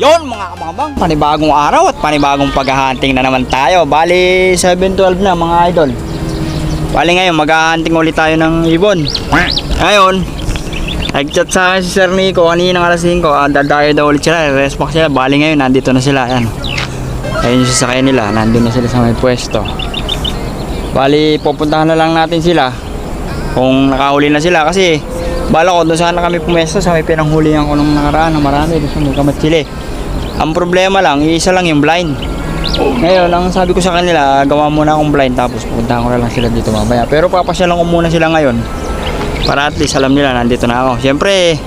Yun mga kamamang, panibagong araw at panibagong paghahunting na naman tayo. Bali 7:12 na mga idol. Bali ngayon maghahunting ulit tayo ng ibon. Ngayon nag-chat sa akin si Sir Nico kanina alas 5. Dadayo daw ulit sila, rest back sila. Bali ngayon nandito na sila. Ayan. Ayun yung sasakyan nila, nandun na sila sa may pwesto. Bali pupuntahan na lang natin sila kung nakahuli na sila, kasi bala ko doon sana kami pumesto sa may pinanghulihan ko nung nakaraan na marami doon sa may Kamatsili. Ang problema lang, isa lang yung blind. Ngayon, ang sabi ko sa kanila, gawa muna akong blind tapos pupuntahan ko na lang sila dito mamaya. Pero papasyalan ko muna sila ngayon para at least alam nila nandito na ako. Siyempre,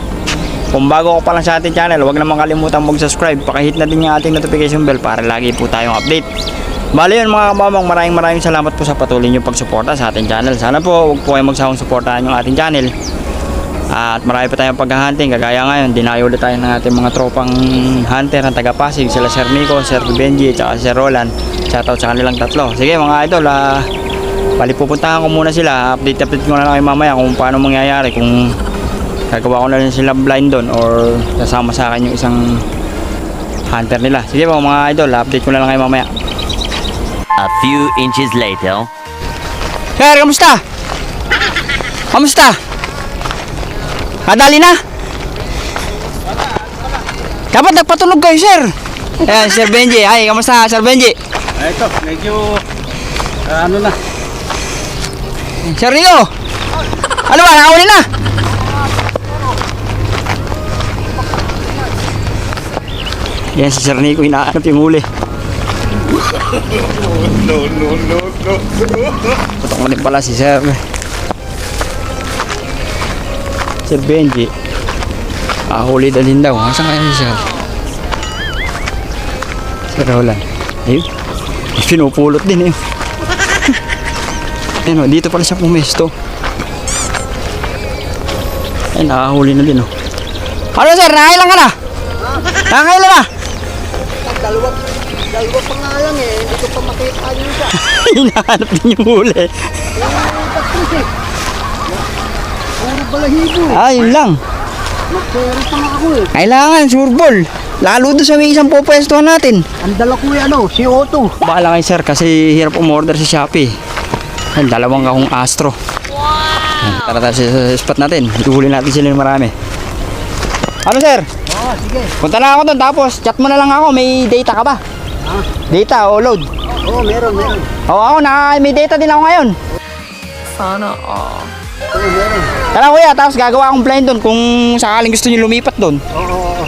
kung bago ko pa lang sa ating channel, huwag naman kalimutan mag-subscribe. Pakihit na din yung ating notification bell para lagi po tayong update. Bali yun mga kamamang, maraming salamat po sa patuloy nyo pagsuporta sa ating channel. Sana po huwag po kayong magsawang suportahan yung ating channel. At marami pa tayong paghahunting. Kagaya ngayon, dinayo ulit tayo ng ating mga tropang hunter ng taga-Pasig. Sila Sir Nico, Sir Benji, at Sir Roland. Shoutout sa kanilang tatlo. Sige mga idol, bali pupuntahan ko muna sila. Update ko na lang kayo mamaya kung paano mangyayari. Kung gagawa ko na rin sila blind doon or kasama sa akin yung isang hunter nila. Sige mga idol, update ko na lang kayo mamaya. A few inches later. Sir, kamusta? Kamusta? Kadali na? Dapat nagpatulog kayo, sir. Ayan, Sir Benji. Ay, kamusta, Sir Benji? Ito, medyo ano na. Sir Rio. Ano ba, nakahuli na? Yan, si Sir Nico, hinahanap yung huli. No. Patok mo din pala si Sir Benji. Huli na din daw. Saan kaya si Sir? Sir Roland. Ayun. Pinupulot din eh. Ayun, dito pala siya pumesto. Ay, nakahuli na din oh. Ano sir? Nakailan ka na? Nakailan na? Dalawa pa nga lang eh. Hindi ko pa makita yun siya. Hinahanap din yung huli. Puro balahibo. Yun lang. Nagpero pa nga ako eh. Kailangan, surbol. Lalo doon sa may isang pupwestuhan natin. Ang dala ko yan si Otto. Bahala kayo sir, kasi hirap umorder sa Shopee. Ang dalawang akong Astro. Wow! Tara tayo sa spot natin. Ihuli natin sila ng marami. Ano sir? Oo, sige. Punta na ako doon, tapos chat mo na lang ako. May data ka ba? Ha? Data o load? Oo, meron. Oo, ako may data din ako ngayon. Sana all. Oo, meron. Tara kuya, tapos gagawa akong blind doon kung sakaling gusto nyo lumipat doon. Oo.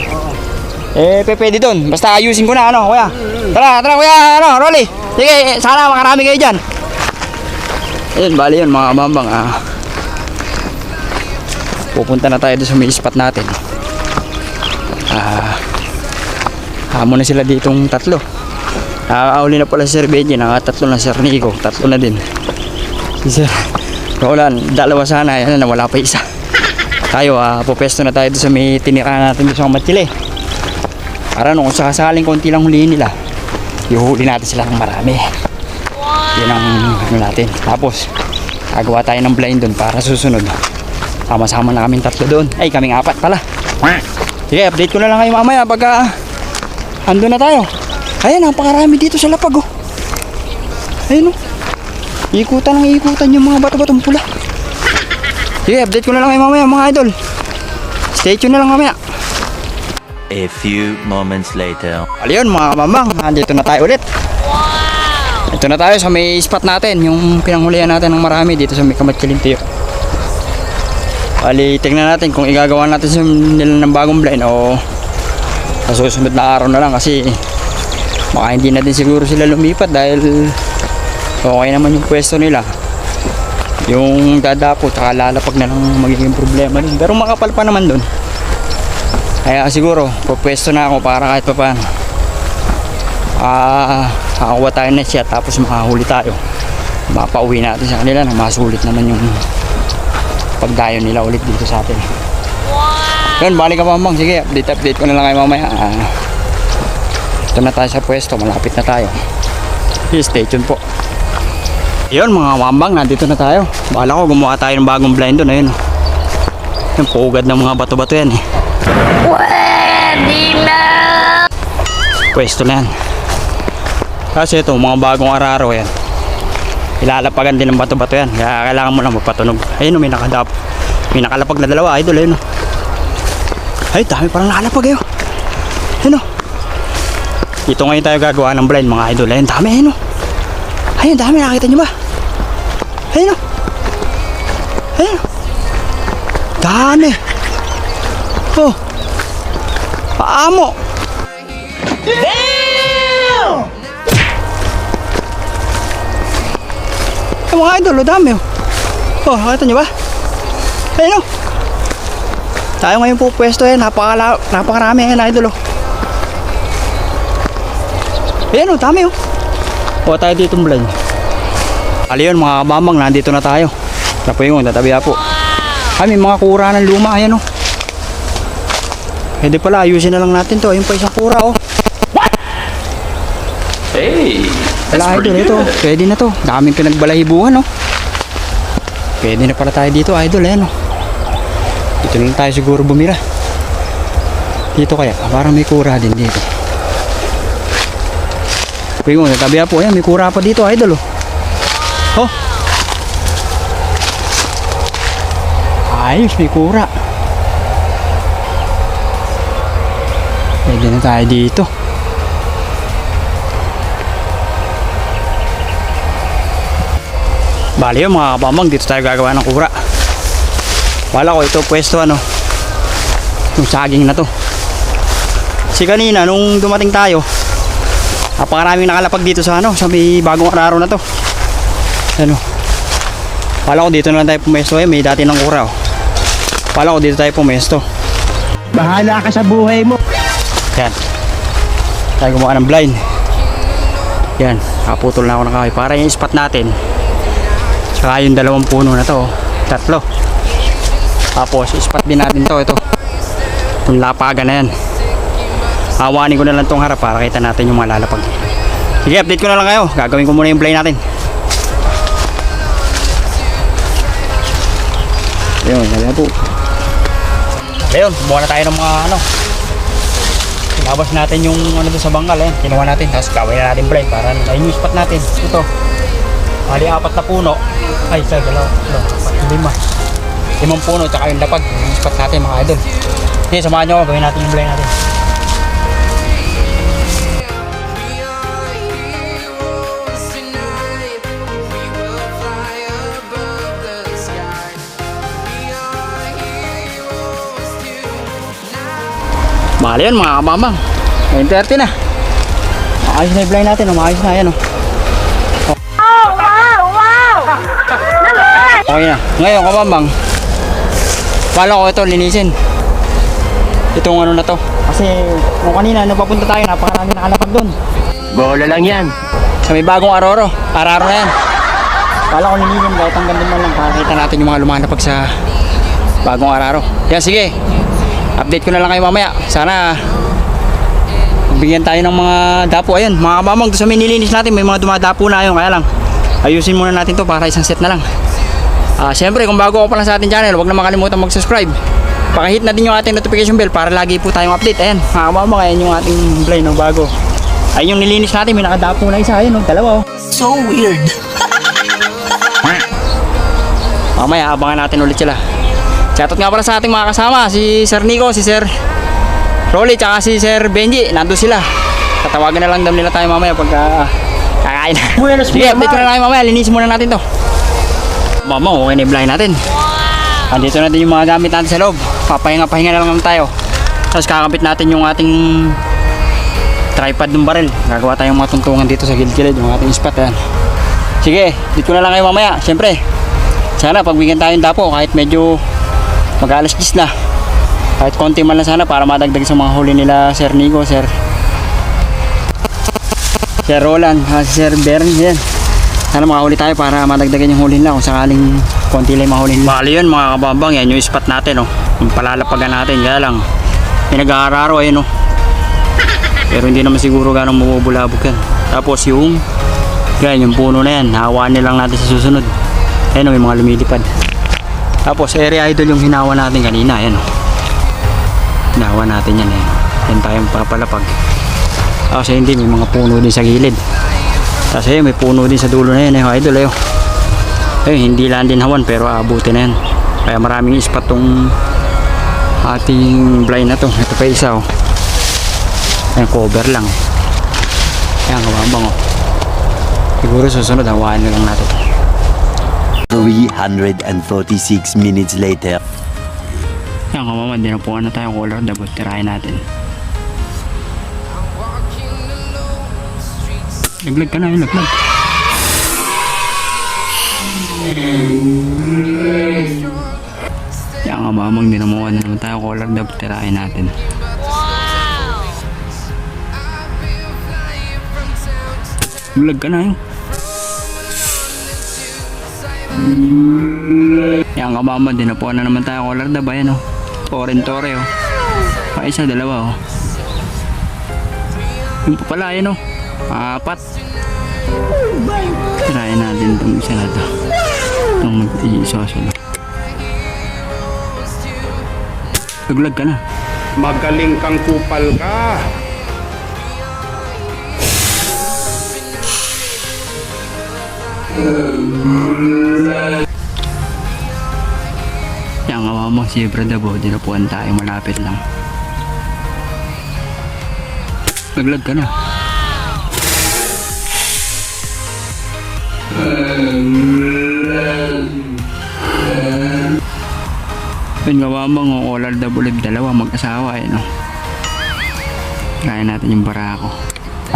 Pwede doon. Basta ayusin ko na, ano, kuya. Tara kuya, Rolly. Sige, sana makarami kayo dyan. Ayun, bali yun mga kamambang. Pupunta na tayo doon sa may spot natin. Hamon na sila ditong tatlo. Nakakauli na pala si Sir Benji, nakatatlo na Sir Nico. Tatlo na din. Si Sir Roland, dalawa sana. Yan na, wala pa isa. Tayo, pupesto na tayo doon sa may tinirahan natin doon sa Kamatsili. Para kung sakasaling konti lang hulihin nila, ihuli natin sila ng marami. Yun ang ano natin. Tapos gagawa tayo ng blind doon para susunod sama-sama na kaming tatlo doon. Ay, kaming apat pala. Sige, update ko na lang kayo mamaya pagka andun na tayo. Ayan, napakarami dito sa lapag oh. Ayun oh. Ikutan yung mga bato-batong pula. Sige, update ko na lang kayo mamaya mga idol. Stay tuned na lang mamaya. A few moments later. Ayun mga kamambang, nandito na tayo ulit. Wow! Ito na tayo sa may spot natin, yung pinanghulihan natin ng marami dito sa may Kamatsili. Bali, tingnan natin kung igagawa natin nila ng bagong blind o sa susunod na araw na lang, kasi baka hindi na din siguro sila lumipat dahil okay naman yung pwesto nila. Yung dadapo tsaka lalapag na lang magiging problema din, pero makapal pa naman doon. Kaya siguro pupwesto na ako para kahit pa paano kakakuha tayo na siya, tapos makahuli tayo, mapauwi natin sa kanila na masulit naman yung pagdayo nila ulit dito sa atin. Wow! Yun, balik ka mamang. Sige, update ko na lang kayo mamaya. Ito na tayo sa pwesto, malapit na tayo. Please stay tuned po. Yun mga mamang, nandito na tayo. Bala ko gumawa tayo ng bagong blind doon. Ayun, yung pugad ng mga bato-bato yan eh. Pwede na! pwesto na yan. Kasi ito, mga bagong araro yan. Ilalapagan din ng bato-bato yan. Kaya kailangan mo lang magpatunog. Ayun, may nakadap. May nakalapag na dalawa, idol. Ayun. Ay, dami parang nakalapag eh. Ayun. Dito ngayon tayo gagawa ng blind, mga idol. Ayun, dami. Ayun. Ayun, dami. Nakita nyo ba? Ayun. Ayun. Dami. Oh. Paamo. Ay, mga idol, dami oh. Oh, nakita nyo ba? Ayun oh. Tayo ngayon po pwesto eh, napakarami eh, idol oh. Ayun oh, dami oh. O tayo dito blind. Ali yun mga kabamang, nandito na tayo. Ito po yung tatabi po. Ay, may mga kura ng luma, ayan oh. Pwede pala, ayusin na lang natin to. Ayun pa isang kura oh. Hey, Wala idol, ito. Pwede na to. Daming pinagbalahibuhan, no? Pwede na pala tayo dito, idol, eh, no? Dito na lang tayo siguro bumira. Dito kaya, parang may kura din dito. Pwede mo, natabi po, ayan, may kura pa dito, idol, oh. Oh! Ayos, may kura. Pwede na tayo dito. Bali yun mga kabamang, dito tayo gagawa ng kura. Wala ko ito pwesto ano, yung saging na to. Kasi kanina nung dumating tayo, napakaraming nakalapag dito sa ano, sa may bagong araro na to. Ano, wala ko dito na lang tayo pumesto eh, may dati ng kura oh. Wala ko dito tayo pumesto. Bahala ka sa buhay mo. Yan, tayo gumawa ng blind. Yan, kaputol na ako ng kahoy para yung spot natin. Saka yung dalawang puno na to, tatlo. Tapos ispat din natin to, ito. Yung lapagan na yan. Hawanin ko na lang tong harap para kita natin yung mga lalapag. Sige, update ko na lang kayo. Gagawin ko muna yung play natin. Ayun, yan po. Ayun, buwan na tayo ng mga ano. Sinabas natin yung ano doon sa bangkal, eh. Kinuha natin, tapos gawin na natin play para ayun yung spot natin. Ito. Bali, 4 na puno. Ay, isa, dalawa, 5. 5 puno, tsaka yung lapag. Yung spot natin, mga idol. Sige, samahan nyo ako. Gawin natin yung blay natin. Bali yun, mga kabamang. 9:30 na. Maayos na yung blay natin. Maayos na, yan o. Okay na. Ngayon, kabambang, wala ko ito linisin. Itong ano na to. Kasi kung kanina, napapunta tayo, napakarami nakalapag doon. bola lang yan. Sa may bagong araro na yan. Wala ko linisin kahit hanggang doon lang para kita natin yung mga lumalapag sa bagong araro. Yan, sige. Update ko na lang kayo mamaya. Sana bigyan tayo ng mga dapo. Ayun, mga kabambang, doon sa may nilinis natin, may mga dumadapo na yun. Kaya lang, ayusin muna natin to para isang set na lang. Siyempre, kung bago ako pa lang sa ating channel, huwag na makalimutan mag-subscribe. Pakihit natin yung ating notification bell para lagi po tayong update. Ayan, mga kabamba, ayan yung ating blind ng bago. Ayun yung nilinis natin, may nakadapo na isa. Ayun, dalawa oh. So weird. Mamaya, abangan natin ulit sila. Shoutout nga pala sa ating mga kasama, si Sir Nico, si Sir Rolly, tsaka si Sir Benji. Nandun sila. Tatawagan na lang daw nila tayo mamaya pagka kakain na. Sige, update ko na lang mamaya. Linisin muna natin to. Mama, okay na yung blind natin. Andito natin yung mga gamit natin sa loob. Papahinga-pahinga na lang naman tayo. Tapos kakapit natin yung ating tripod ng baril. Gagawa tayong mga tuntungan dito sa gilid-gilid, yung ating spot. Yan. Sige, dito na lang kayo mamaya. Siyempre, sana pagbigyan tayong dapo kahit medyo mag-alas 10 na. Kahit konti man lang sana para madagdag sa mga huli nila Sir Nico, Sir Roland, Sir Bern. Yan. Sana makahuli tayo para madagdagan yung huli nila kung sakaling konti lang mahuli nila. Bali yun mga kabambang, yan yung spot natin oh. Yung palalapagan natin, kaya lang may nag-aararo ayun oh. Pero hindi naman siguro ganong mabubulabog yan. Tapos yung yan, yung puno na yan, hawaan nilang natin sa susunod. Ayun oh, may mga lumilipad. Tapos area idol yung hinawa natin kanina, ayan oh. Hinawa natin yan eh. Yan tayong papalapag. Kasi hindi, may mga puno din sa gilid. Kasi may puno din sa dulo na yan mga idol. Hindi lang din hawan pero aabutin na yan. Kaya maraming spot tong ating blind na to. Ito pa isa Ayan, cover lang. Ayan, kababang Siguro susunod hawain na lang natin. 346 minutes later. Ayan, kababang, dinapuan na tayo color dabot. Tirahin natin. Laglag ka na, laglag. Yan nga mamang dinamuha na naman tayo color dapat tirahin natin. Laglag ka na Yan nga mamang dinapuha na naman tayo color dapat yan Torrent-tore Pa isa, dalawa Yung pa pala yan 4. Tirahin natin itong isa na ito. Itong mag-iisosolo. Laglag ka na. Magaling kang kupal ka. Yan nga mamang siyempre dabo. Dinapuan tayo malapit lang. Laglag ka na. Yun nga mamang color double dalawa mag-asawa Kaya natin yung barako.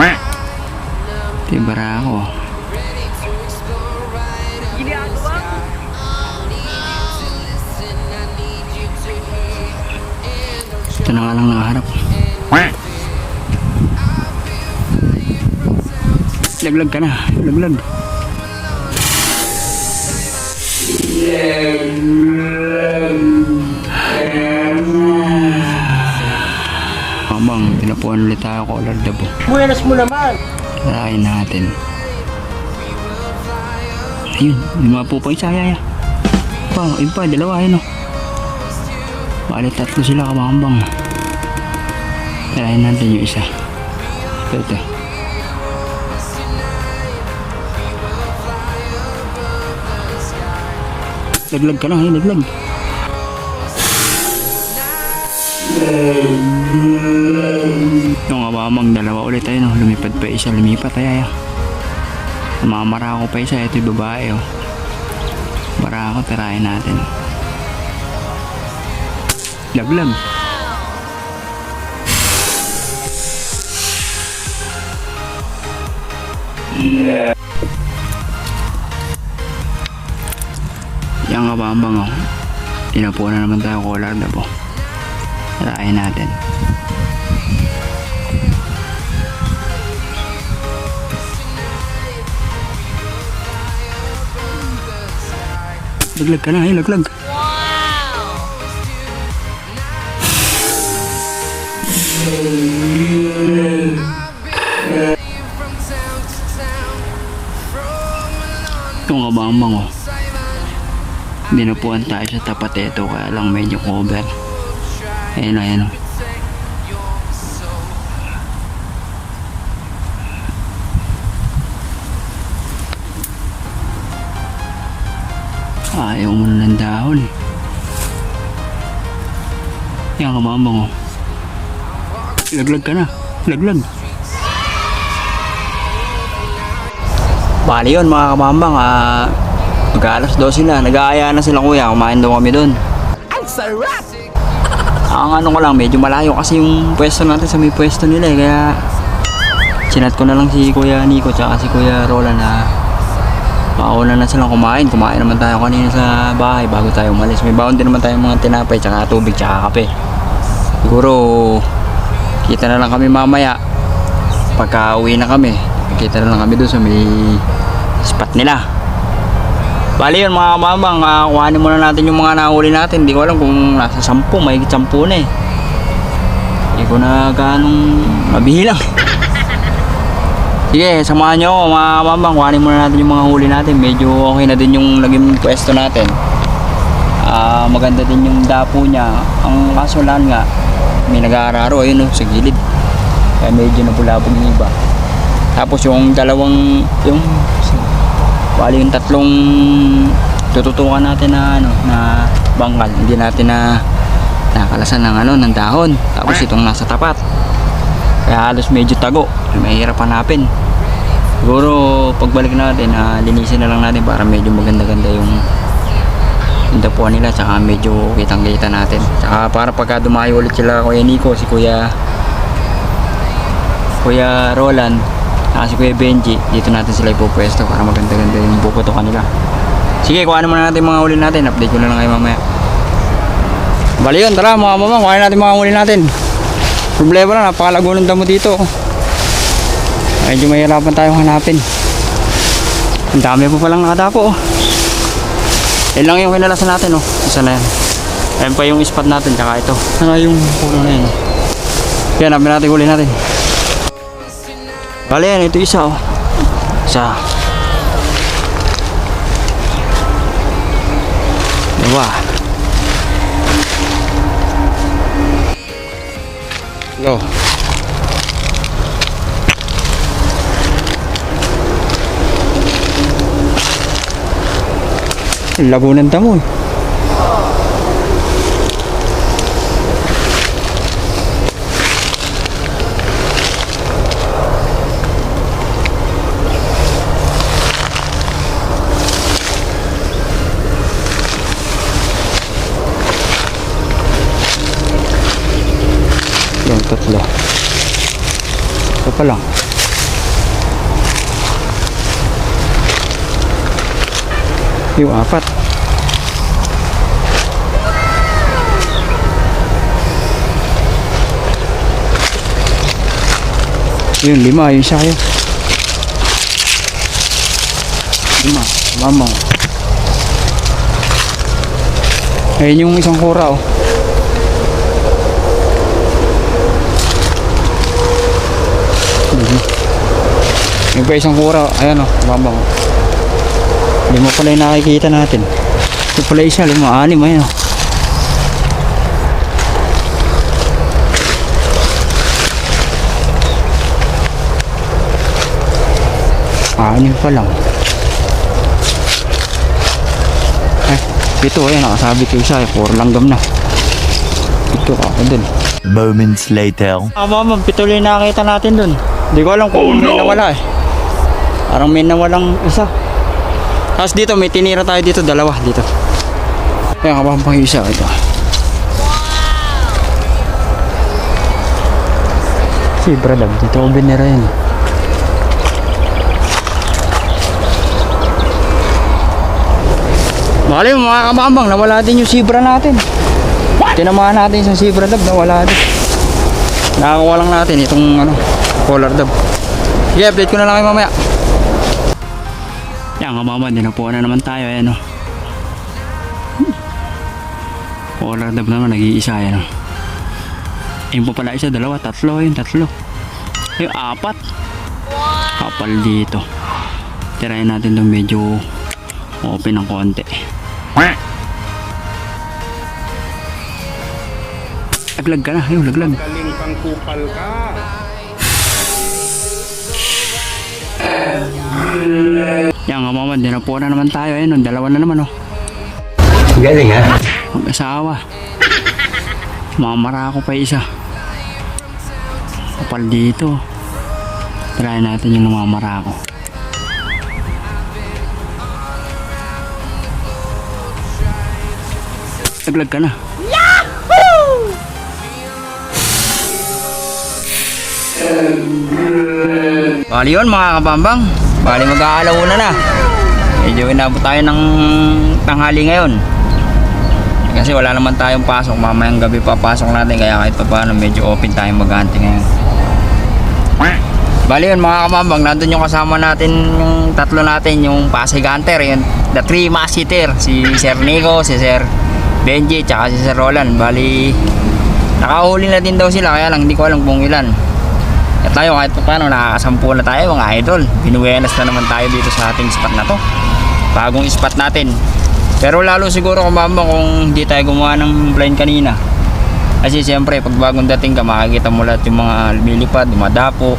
Ito yung barako. Ito na nga lang nakaharap. Laglag ka na. Laglag. Mamang, tinapuan ulit tayo color dabo. Buenas mo naman. Tirahin natin. Ayun, lumapo pa isa, yaya. Yun pa, dalawa, Bali, 3 sila kamambang. Tirahin natin yung isa. Ito. Laglag ka na, laglag. Yung abamang dalawa ulit lumipad pa isa, lumipat mamara ako pa isa, ito yung babae para ako, tirahin natin. Laglag. Yang abambang Inapo na naman tayo color dabo. Tirahin natin. Laglag ka na, laglag. Itong kabambang Dinapuan tayo sa tapat ito, kaya lang medyo cover. Ayan. Ayaw mo na ng dahon. Yan kabambang Laglag ka na. Laglag. Bali yun mga kabambang, mag-alas 12 na. Nag-aaya na sila kuya. Kumain daw kami dun. Ang sarap! Ang ano ko lang, medyo malayo kasi yung pwesto natin sa may pwesto nila kaya sinat ko na lang si Kuya Nico tsaka si Kuya Roland na mauna na silang kumain. Kumain naman tayo kanina sa bahay bago tayo umalis. May baon din naman tayo mga tinapay tsaka tubig tsaka kape. Siguro kita na lang kami mamaya. Pagka uwi na kami, kita na lang kami doon sa may spot nila. Bali yun mga kabambang, kuhanin muna natin yung mga nahuli natin. Hindi ko alam kung nasa 10, mahigit 10 na Hindi ko na ganong mabihilang. Sige, samahan nyo ako mga kabambang, kuhanin muna natin yung mga huli natin. Medyo okay na din yung naging pwesto natin. Maganda din yung dapo niya. Ang kaso lang nga, may nag-aararo ayun sa gilid. Kaya medyo nabulabog yung iba. Tapos yung dalawang, bali yung tatlong tututukan natin na na bangkal, hindi natin na nakalasan ng dahon. Tapos itong nasa tapat. Kaya halos medyo tago. Mahirap hanapin. Siguro pagbalik natin, linisin na lang natin para medyo maganda-ganda yung dapuan nila, tsaka medyo kitang-kita natin. Tsaka para pagka dumayo ulit sila Kuya Nico, si Kuya Roland, si Kuya Benji, dito natin sila ipupwesto para maganda-ganda yung bukutukan nila. Sige, kuhanin muna natin mga huli natin. Update ko na lang kayo mamaya. Bali yun, tara mga mamang, kuhanin natin mga huli natin. Problema na, napakalago ng damo dito. Medyo mahirapan tayong hanapin. Ang dami po palang nakadapo. Yan lang yung kinalasan natin. Isa na yan. Ayan pa yung spot natin, tsaka ito. Ano yung puno na yun? Yan, hanapin natin huli natin. Bali yan, ito isa. Isa. Dalawa. Go. Labo ng damo. Yung tatlo. Ito pa lang. Yung apat. Yung lima, yung isa kayo. Lima, mamang. Ayun yung isang kura Yung pa isang kura, ayan mamang. Lima pala yung nakikita natin. Ito pala isa, lima, anim, ayan anim pa lang. Ito ayan, nakasabit yung isa, puro langgam na. Ito ako dun. Moments later. Mama, pituloy nakita natin dun. Hindi ko alam kung may nawala Parang may nawalang isa. Tapos dito may tinira tayo dito, dalawa dito. Ayan, kapampang isa ito. Si Bradab, dito ko binira yan. Bali mga kabambang, nawala din yung zebra natin. Tinamaan natin yung zebra dab, nawala din. Nakakuha lang natin itong collar dab. Sige, update ko na lang kayo mamaya. Yan kabambang, dinapuan na naman tayo. Ayan collar dab naman, nag-iisa yan Ayun po pala isa, dalawa, tatlo. Ayun, tatlo. Ayun, apat. Kapal dito. Tirayan natin itong medyo open ng konti. Laglag ka na, ayun, laglag. Magaling kang kupal ka. Yan nga mama, dinapuan na naman tayo. Ayun, dalawa na naman Galing ha? Mag-asawa. Mamara ako pa isa. Kapal dito. Try natin yung namamara ako. Laglag ka na. Yahoo! Bali yun mga kabambang. Bali mag-aalauna na. Medyo inabot tayo ng tanghali ngayon. Kasi wala naman tayong pasok. Mamayang gabi papasok natin. Kaya kahit pa paano medyo open tayong mag-hunting ngayon. Bali yun mga kabambang. Nandun yung kasama natin, yung tatlo natin, yung Pasay Hunter, yung the three master. Si Sir Nico, si Sir Benji, tsaka si Sir Roland. Bali nakahuli na din daw sila. Kaya lang hindi ko alam kung ilan. At tayo kahit pa paano nakakasampu na tayo mga idol. Binuwenas na naman tayo dito sa ating spot na to. Bagong spot natin. Pero lalo siguro kabambang kung hindi tayo gumawa ng blind kanina. Kasi siyempre pag bagong dating ka, makikita mo lahat yung mga lumilipad, dumadapo.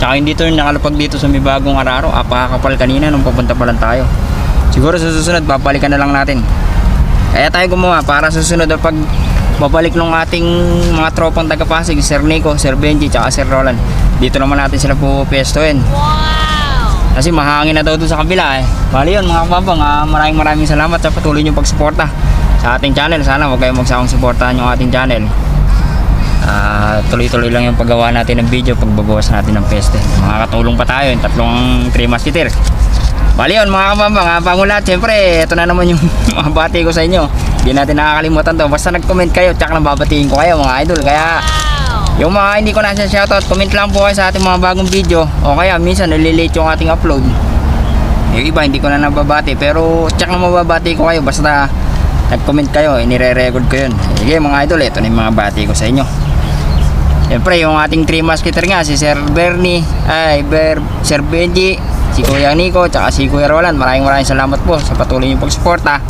Tsaka hindi to yung nakalapag dito sa may bagong araro. Apakakapal kanina nung papunta pa lang tayo. Siguro sa susunod babalikan na lang natin. Kaya tayo gumawa para sa susunod pag babalik ng ating mga tropang taga-Pasig, Sir Nico, Sir Benji, tsaka Sir Roland. Dito naman natin sila pupestuhin. Kasi mahangin na daw doon sa kabila eh. Bali yun mga kababang, maraming salamat sa patuloy niyong pagsuporta sa ating channel. Sana huwag kayong magsawang suportahan yung ating channel. Tuloy-tuloy lang yung paggawa natin ng video pagbabawas natin ng peste. Makakatulong pa tayo yung tatlong 3 musketeer. Bali yun mga kababang, pangulat syempre ito na naman yung mga bati ko sa inyo. Hindi natin nakakalimutan to. Basta nag-comment kayo tsaka nababatiin ko kayo mga idol. Kaya yung mga hindi ko na shoutout, comment lang po kayo sa ating mga bagong video. O kaya minsan nalilate yung ating upload. Yung iba hindi ko na nababati, pero tsak na mababati ko kayo basta nag-comment kayo, inire-record ko yun. Sige mga idol, ito na yung mga bati ko sa inyo. Siyempre yung ating 3 musketeer nga, si Sir Bernie, Sir Benji, si Kuya Nico, tsaka si Kuya Roland. Maraming salamat po sa patuloy yung pagsuporta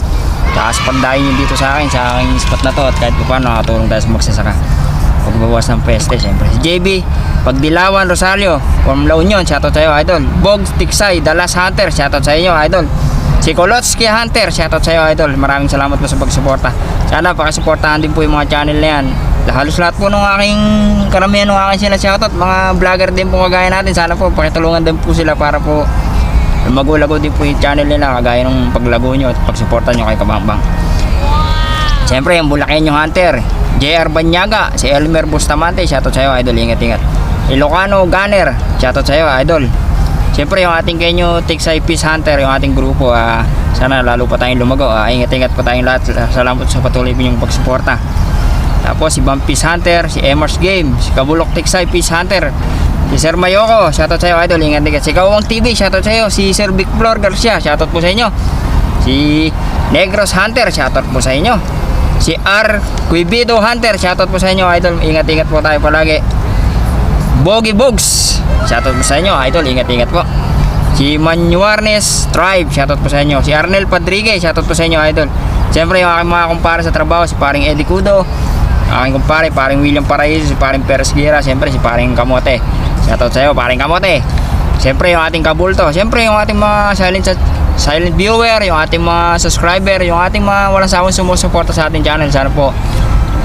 tsaka sa pagdayo nyo dito sa aking spot na to. At kahit pa paano nakatulong tayo sa magsasaka pagbabawas ng peste. Siyempre si JB Pagdilawan Rosario from La Union, shoutout sa iyo idol. Bogs Tiksay Dallas Hunter, shoutout sa inyo idol. Si Kolotsky Hunter, shoutout sa iyo idol. Maraming salamat po sa pagsuporta. Sana pakisuportahan din po yung mga channel na yan. Halos lahat po ng aking karamihan ng aking shoutout, mga vlogger din po kagaya natin. Sana po pakitulungan din po sila para po magulago din po yung channel nila kagaya ng paglago nyo at pagsuporta nyo kay Kabambang. Siyempre yung Bulakenyo Hunter, JR Banyaga, si Elmer Bustamante, shoutout sa iyo idol. Ingat. Ilocano Gunner, shoutout sa iyo idol. Siyempre yung ating Kenyo Tiksay Peace Hunter, yung ating grupo, sana lalo pa tayong lumago. Ingat po tayong lahat. Salamat sa patuloy ninyong pagsuporta. Tapos si Bam Peace Hunter, si Emers Game, si Kabulok Tiksay Peace Hunter, si Sir Mayoko, shoutout sa iyo idol. Ingat. Si Kawang TV, shoutout sa iyo. Si Sir Vic Flor Garcia, shoutout po sa inyo. Si Negros Hunter, shoutout po sa inyo. Si R. Cuibido Hunter, shoutout po sa inyo idol. Ingat po tayo palagi. Bogi Bogs, shoutout po sa inyo idol. Ingat po. Si Manuarnes Tribe, shoutout po sa inyo. Si Arnel Padrigue, shoutout po sa inyo idol. Siyempre yung aking mga kumpare sa trabaho, si paring Eddie Cudo, aking kumpare, paring William Paraiso, si paring Perez Gira, siyempre si paring Kamote, shoutout sa iyo paring Kamote. Siyempre yung ating kabulto, siyempre yung ating mga silent viewer, yung ating mga subscriber, yung ating mga walang sawang sumusuporta sa ating channel. Sana po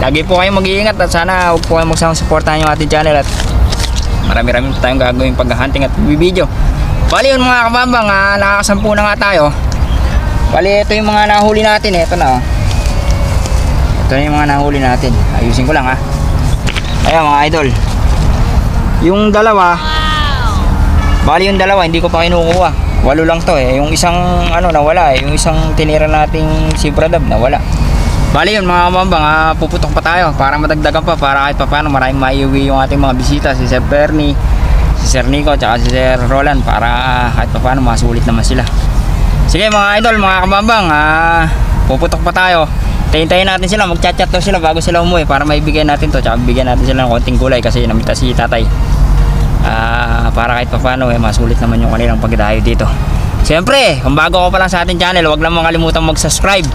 lagi po kayong mag-iingat at sana huwag po kayong magsawang suportahan yung ating channel. At marami po tayong gagawin pag-hunting at video. Bali yun mga kabambang, nakakasampu na nga tayo. Bali ito yung mga nahuli natin. Ito na ito na yung mga nahuli natin. Ayusin ko lang ayan mga idol, yung dalawa, bali yung dalawa hindi ko pa kinukuha. 8 lang to yung isang nawala yung isang tinira nating Sibradab nawala. Bali yun mga kabambang, puputok pa tayo para madagdagan pa, para kahit pa paano maraming maiuwi yung ating mga bisita, si Sir Bernie, si Sir Nico, tsaka si Sir Roland, para kahit pa paano masulit naman sila. Sige mga idol, mga kabambang, puputok pa tayo. Tayin natin sila, magchat-chat to sila bago sila umuwi para maibigay natin to, tsaka bigyan natin sila ng konting gulay kasi namita si tatay. Para kahit pa paano masulit naman yung kanilang pagdayo dito. Siyempre, kung bago ko pa lang sa ating channel, huwag lang makalimutan mag-subscribe.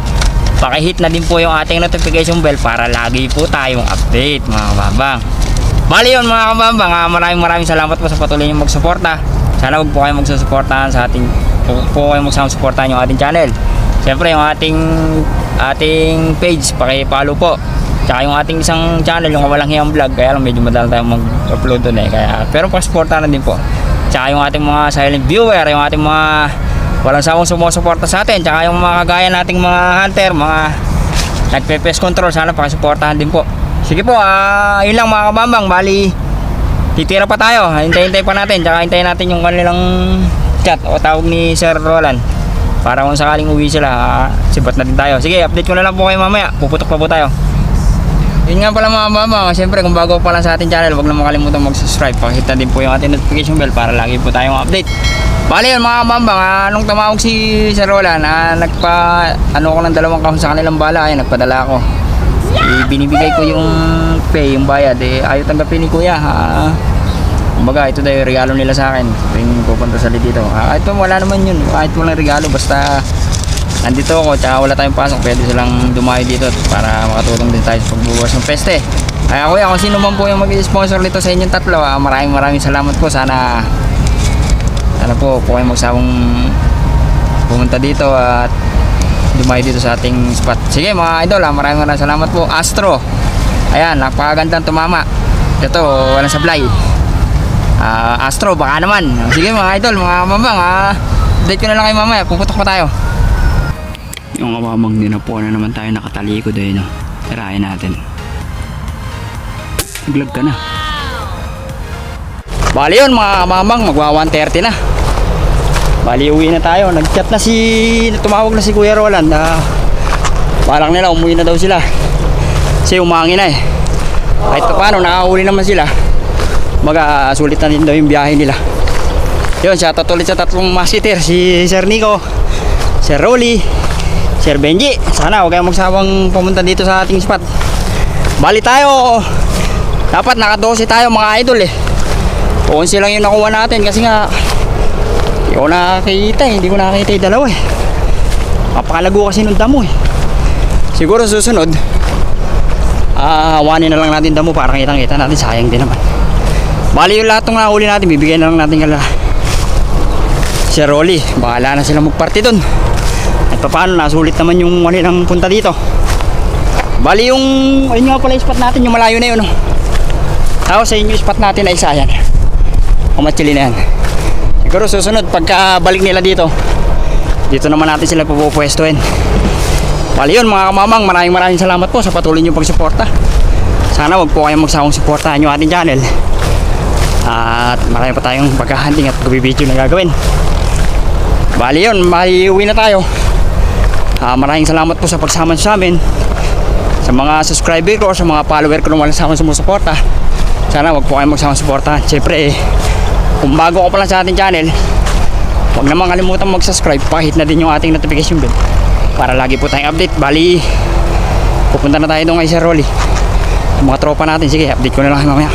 Pakihit na din po yung ating notification bell para lagi po tayong update mga kabambang. Bali yun mga kabambang, maraming salamat po sa patuloy nyo magsuporta. Sana huwag po kayong magsusuportahan sa ating, po kayong magsusuportahan yung ating channel. Siyempre yung ating page, paki-follow po. Tsaka yung ating isang channel, yung Walang Hiyang Vlog, kaya lang medyo madal tayo mag-upload doon kaya, pero pa-supportahan na din po. Tsaka yung ating mga silent viewer, yung ating mga walang sawang sumusuporta sa atin, tsaka yung mga kagaya nating mga hunter, mga nagpe-pest control, sana pakisuportahan din po. Sige po, yun lang mga kabambang. Bali titira pa tayo, hintay pa natin, tsaka hintayin natin yung kanilang chat o tawag ni Sir Roland para kung sakaling uwi sila, sibat na din tayo. Sige, update ko na lang po kayo mamaya, puputok pa po tayo. Yun nga pala mga kabambang, siyempre kung bago pa lang sa ating channel, huwag na makalimutan mag-subscribe, pakita din po yung ating notification bell para lagi po tayong update. Bali yun mga kabambang, nung tumawag si Sir Roland, ko ng 2 kahon sa kanilang bala, nagpadala ako. Binibigay ko yung pay, yung bayad, ayaw tanggapin ni kuya. Kumbaga ito daw yung regalo nila sa akin tuwing pupunta sa dito. Kahit wala naman yun, kahit walang regalo, basta nandito ako tsaka wala tayong pasok, pwede silang dumayo dito para makatulong din tayo sa pagbubukas ng peste. Kaya kuya, kung sino man po yung mag-sponsor nito sa inyong tatlo, maraming salamat po. Sana po kayo magsawang pumunta dito at dumayo dito sa ating spot. Sige mga idol, maraming salamat po. Astro, ayan, napakagandang tumama. Ito, walang sablay. Astro, baka naman. Sige mga idol, mga mamang, update ko na lang kayo mamaya, puputok pa tayo. Yung mamang dinapo na naman tayo, nakatalikod eh, no? Tirahin natin. Naglag ka na. Bali yun mga mamang, magwa 1:30 na. Bali uwi na tayo. Nag-chat na tumawag na si Kuya Roland. Parang nila umuwi na daw sila. Kasi umangin na eh. Kahit pa paano, nakahuli naman sila. Sulit na din daw yung biyahe nila. Yun, shoutout ulit sa tatlong masketer. Si Sir Nico, Sir Rolly, Sir Benji. Sana huwag kayong magsawang pumunta dito sa ating spot. Bali tayo, dapat naka 12 tayo mga idol eh. 11 lang yung nakuha natin kasi nga hindi ko nakakita yung dalawa eh. Napakalago kasi nung damo eh. Siguro susunod hawanin na lang natin damo para kitang-kita natin, sayang din naman. Bali yung lahat ng nahuli natin, bibigyan na lang natin kala Sir Rolly, bahala na sila magparty dun. At paano, nasulit naman yung walilang punta dito. Bali yung ayun nga pala yung spot natin, yung malayo na yun no? Tapos sa inyo spot natin ay isa yan, Kumatsili na yan. Siguro susunod pagka balik nila dito naman natin sila pupwestuhin. Bali yun mga kamamang, maraming salamat po sa patuloy nyo pagsuporta. Sana wag po kayong magsawang suportahan yung ating channel. At marami pa tayong pagka-hunting at video na gagawin. Bali yun, uwi na tayo. Maraming salamat po sa pagsama sa amin, sa mga subscriber ko, sa mga follower ko na walang sama sumusuporta. Sana wag po kayong magsawang suportahan. Siyempre kung bago ko pa lang sa ating channel, huwag naman kalimutan mag-subscribe, pakihit na din yung ating notification bell para lagi po tayong update. Bali pupunta na tayo doon kay Sir Rolly, mga tropa natin. Sige, update ko na lang mamaya.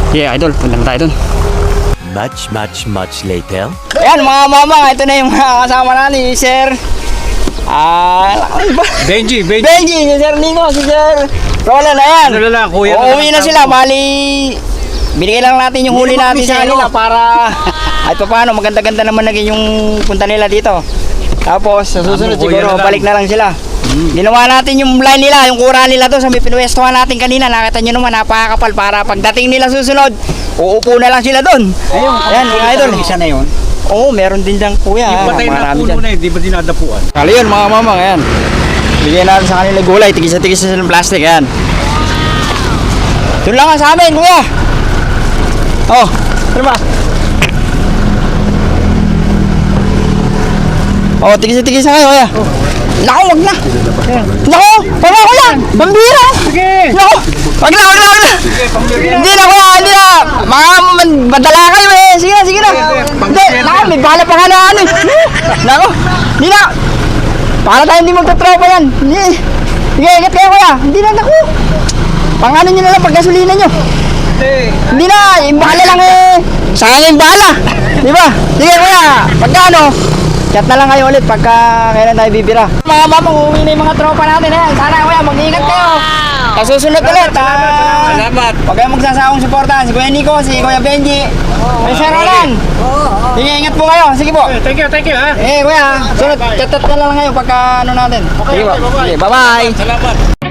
Yeah idol, punta na tayo doon. Much later. Ayan mga mamang, ito na yung mga kasama natin, si Sir Benji, si Sir Nico, si Sir Roland. Ayan, kuya. uuwi na sila. Bali binigay lang natin yung huli natin sa kanila para at paano maganda-ganda naman naging yung punta nila dito. Tapos sa susunod siguro balik na lang sila. Ginawa natin yung line nila, yung kura nila doon sa may pinuwestuhan natin kanina. Nakita nyo naman, napakakapal, para pagdating nila susunod uupo na lang sila doon. Ayan mga idol, Isa na yun. oo, meron din dyan kuya. Marami dyan. Di ba dinadapuan? Kali yun mga mamang, ayan. Bigyan natin sa kanila gulay, tigisa-tigisa sa plastic, ayan. Doon lang nga sa amin kuya. Oh, ano ba? Oh, tigisa-tigisa kayo kuya. Naku, wag na. Naku, pamako lang. Pambira. Sige. Naku, wag na. Hindi na kuya, hindi na. Mga madala kayo eh. Sige na. Hindi, naku, may bala pa ka na ano eh. Naku, hindi na. Para tayo hindi magtatropa yan. Sige, ingat kayo kuya. Hindi na, naku. Pangano nyo na lang pag gasolina nyo. Hindi na, yung bala lang eh. Sayang yung bala. Di ba? Sige kuya, pagkano? Chat na lang kayo ulit pagka kailan tayo bibira. Mga mamang, uuwi na yung mga tropa natin. Sana kuya, mag-ingat kayo. Kasusunod ulit. Salamat. Huwag kayong magsasawang suportahan. Si Kuya Nico, si Kuya Benji, may Sir Roland. Sige, ingat po kayo. Sige po. Thank you ha. Kuya, sunod, chat na lang kayo pagka ano natin. Sige po. Sige, bye-bye. Salamat.